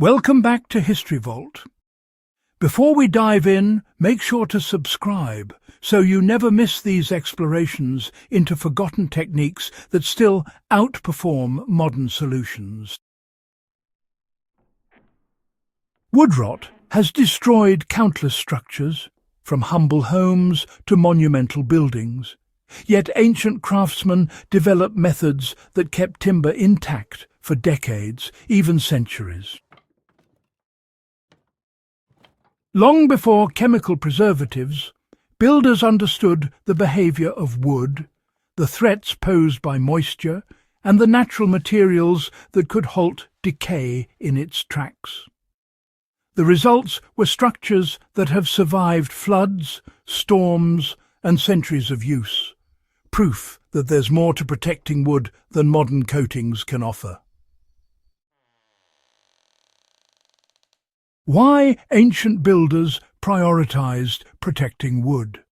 Welcome back to History Vault. Before we dive in, make sure to subscribe so you never miss these explorations into forgotten techniques that still outperform modern solutions. Wood rot has destroyed countless structures, from humble homes to monumental buildings. Yet ancient craftsmen developed methods that kept timber intact for decades, even centuries. Long before chemical preservatives, builders understood the behavior of wood, the threats posed by moisture, and the natural materials that could halt decay in its tracks. The results were structures that have survived floods, storms, and centuries of use, proof that there's more to protecting wood than modern coatings can offer. Why ancient builders prioritized protecting wood.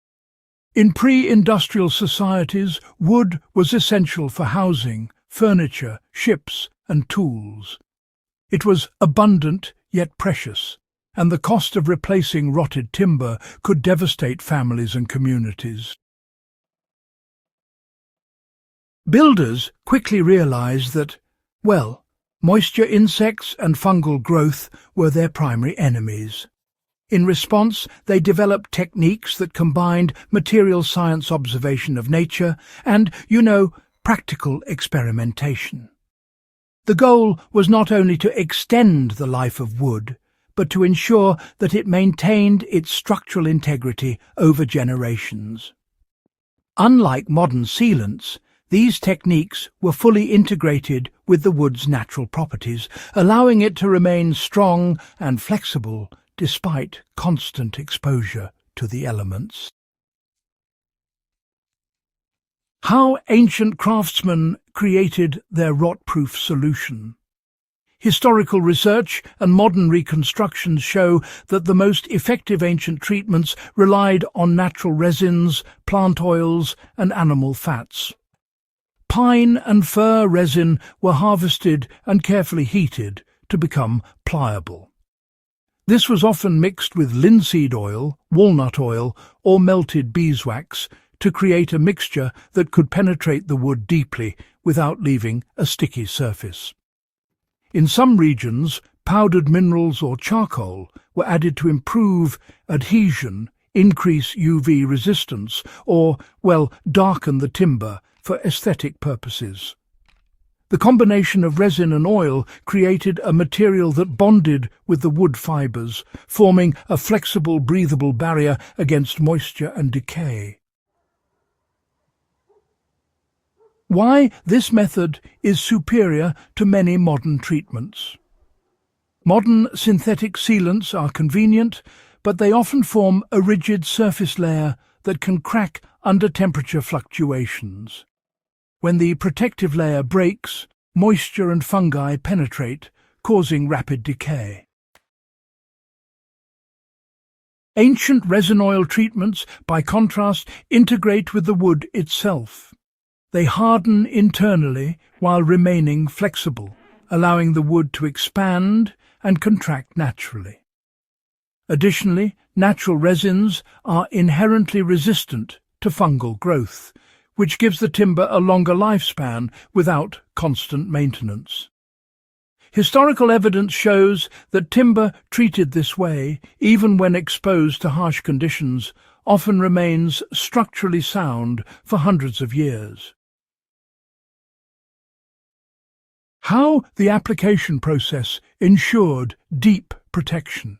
In pre-industrial societies, wood was essential for housing, furniture, ships, and tools. It was abundant yet precious, and the cost of replacing rotted timber could devastate families and communities. Builders quickly realized that, moisture, insects, and fungal growth were their primary enemies. In response, they developed techniques that combined material science observation of nature and, practical experimentation. The goal was not only to extend the life of wood, but to ensure that it maintained its structural integrity over generations. Unlike modern sealants, these techniques were fully integrated with the wood's natural properties, allowing it to remain strong and flexible despite constant exposure to the elements. How ancient craftsmen created their rot-proof solution. Historical research and modern reconstructions show that the most effective ancient treatments relied on natural resins, plant oils, and animal fats. Pine and fir resin were harvested and carefully heated to become pliable. This was often mixed with linseed oil, walnut oil, or melted beeswax to create a mixture that could penetrate the wood deeply without leaving a sticky surface. In some regions, powdered minerals or charcoal were added to improve adhesion, increase UV resistance, or, darken the timber for aesthetic purposes. The combination of resin and oil created a material that bonded with the wood fibers, forming a flexible, breathable barrier against moisture and decay. Why this method is superior to many modern treatments. Modern synthetic sealants are convenient, but they often form a rigid surface layer that can crack under temperature fluctuations. When the protective layer breaks, moisture and fungi penetrate, causing rapid decay. Ancient resin oil treatments, by contrast, integrate with the wood itself. They harden internally while remaining flexible, allowing the wood to expand and contract naturally. Additionally, natural resins are inherently resistant to fungal growth, which gives the timber a longer lifespan without constant maintenance. Historical evidence shows that timber treated this way, even when exposed to harsh conditions, often remains structurally sound for hundreds of years. How the application process ensured deep protection.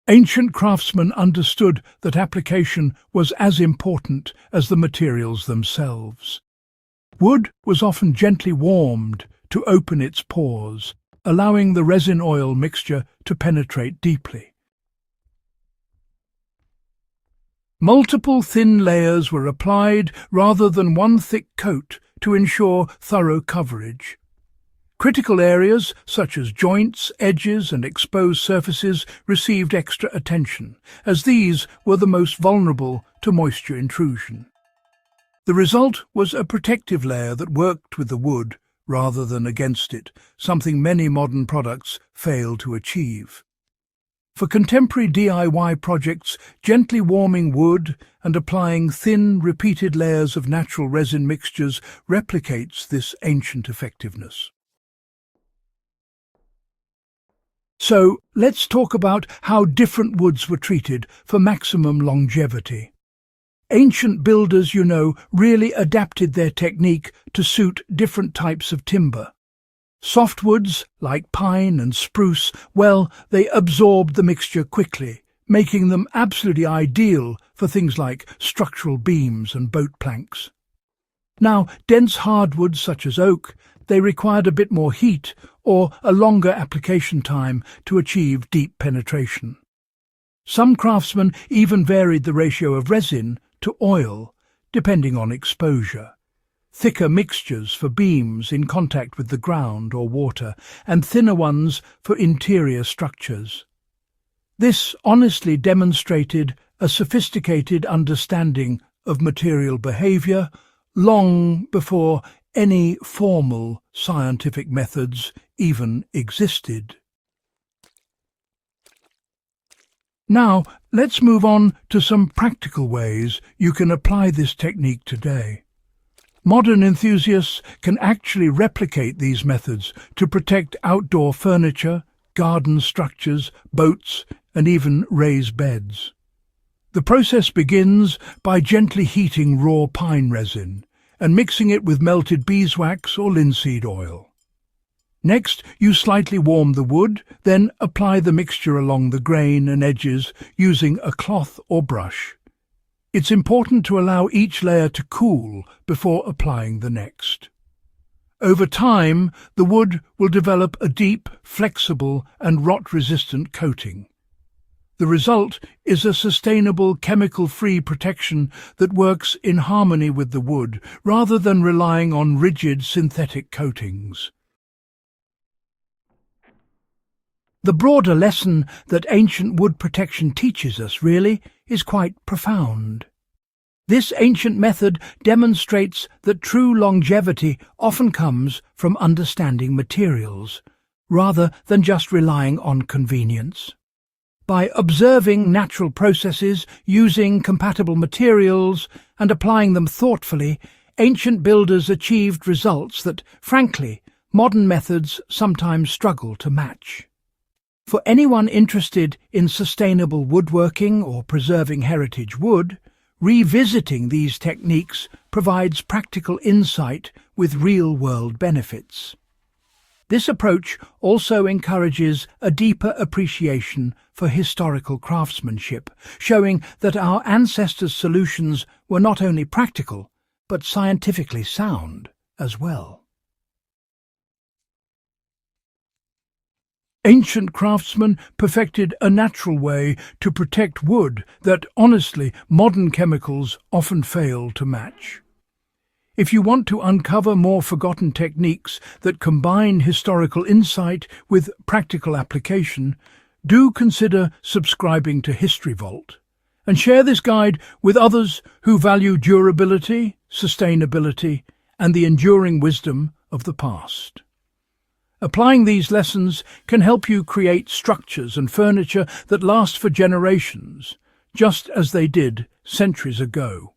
Ancient craftsmen understood that application was as important as the materials themselves. Wood was often gently warmed to open its pores, allowing the resin-oil mixture to penetrate deeply. Multiple thin layers were applied rather than one thick coat to ensure thorough coverage. Critical areas, such as joints, edges, and exposed surfaces, received extra attention, as these were the most vulnerable to moisture intrusion. The result was a protective layer that worked with the wood rather than against it, something many modern products fail to achieve. For contemporary DIY projects, gently warming wood and applying thin, repeated layers of natural resin mixtures replicates this ancient effectiveness. So, let's talk about how different woods were treated for maximum longevity. Ancient builders, really adapted their technique to suit different types of timber. Softwoods, like pine and spruce, they absorbed the mixture quickly, making them absolutely ideal for things like structural beams and boat planks. Now, dense hardwoods such as oak, they required a bit more heat or a longer application time to achieve deep penetration. Some craftsmen even varied the ratio of resin to oil, depending on exposure. Thicker mixtures for beams in contact with the ground or water, and thinner ones for interior structures. This honestly demonstrated a sophisticated understanding of material behavior long before any formal scientific methods even existed. Now, let's move on to some practical ways you can apply this technique today. Modern enthusiasts can actually replicate these methods to protect outdoor furniture, garden structures, boats, and even raised beds. The process begins by gently heating raw pine resin and mixing it with melted beeswax or linseed oil. Next, you slightly warm the wood, then apply the mixture along the grain and edges using a cloth or brush. It's important to allow each layer to cool before applying the next. Over time, the wood will develop a deep, flexible and rot-resistant coating. The result is a sustainable, chemical-free protection that works in harmony with the wood, rather than relying on rigid synthetic coatings. The broader lesson that ancient wood protection teaches us, really, is quite profound. This ancient method demonstrates that true longevity often comes from understanding materials, rather than just relying on convenience. By observing natural processes, using compatible materials, and applying them thoughtfully, ancient builders achieved results that, frankly, modern methods sometimes struggle to match. For anyone interested in sustainable woodworking or preserving heritage wood, revisiting these techniques provides practical insight with real-world benefits. This approach also encourages a deeper appreciation for historical craftsmanship, showing that our ancestors' solutions were not only practical, but scientifically sound as well. Ancient craftsmen perfected a natural way to protect wood that, honestly, modern chemicals often fail to match. If you want to uncover more forgotten techniques that combine historical insight with practical application, do consider subscribing to History Vault and share this guide with others who value durability, sustainability, and the enduring wisdom of the past. Applying these lessons can help you create structures and furniture that last for generations, just as they did centuries ago.